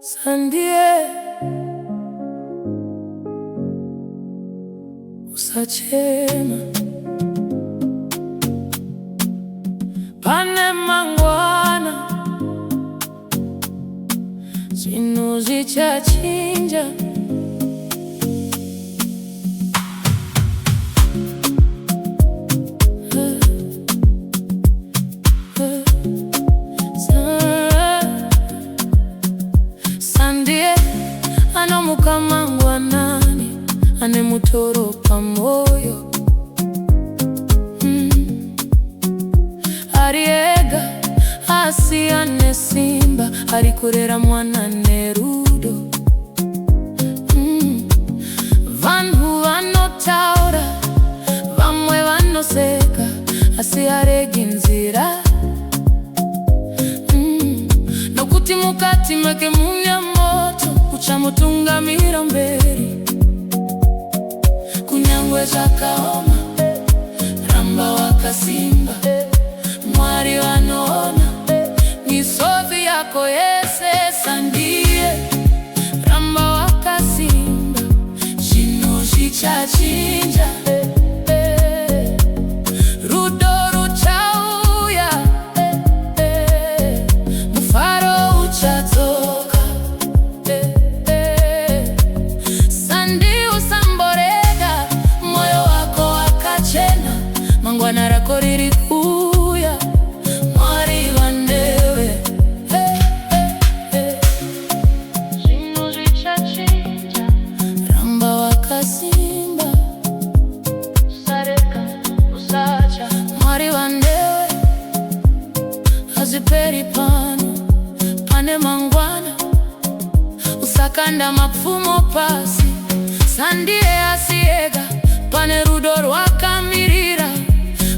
Sandie, usachema pane mangwana, Zvinhu Zvichachinja. Sandie anomuka mangwanani, ane mutoro pamoyo. Ari ega asi ane simba, ari kurera mwana nerudo. Vanhu vanotaura, vamwe vanoseka, asi aregi nzira. Nokuti mukati make mune moto uchamutungamira mberi. Kunyangwe zvakaoma, ramba wakasimba, Mwari vanoona misozi yako yese. Sandie, ramba wakasimba, Zvinhu Zvichachinja. Rudo ruchauya, mufaro uchadzoka. Sandie, usamborega, moyo wako wakachena, mangwana rako riri kuya, Mwari vandewe. Zvinhu Zvichachinja, ramba wakasimba, usareka, usacha, Mwari vandewe. Hazviperi pano, pane mangwana, usakanda mapfumo pasi. Sandie asiega, pane rudo rwakamirira,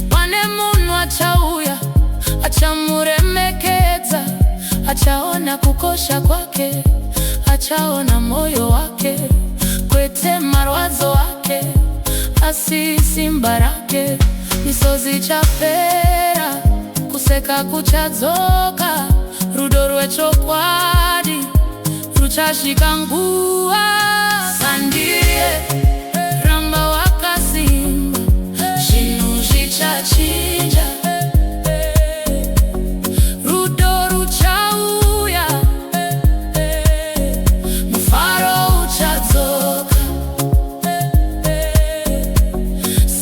pane munhu achauya, achamuremekedza, achaona kukosha kwake, achaona moyo wake, kwete marwadzo ake, asi simba rake. Misozi chapera, kuseka kuchadzoka, rudo rwechokwadi ruchasvika nguva. Sandie, ramba wakasimba, Zvinhu Zvichachinja. Rudo ruchauya, mufaro uchadzoka.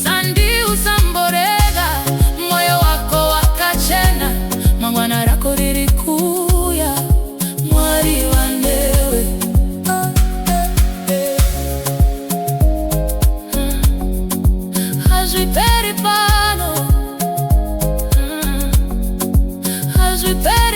Sandie, usamborega, moyo wako wakachena, mangwana rako riri kuya, Mwari vandewe. Hazviperi pano, Hazviperi.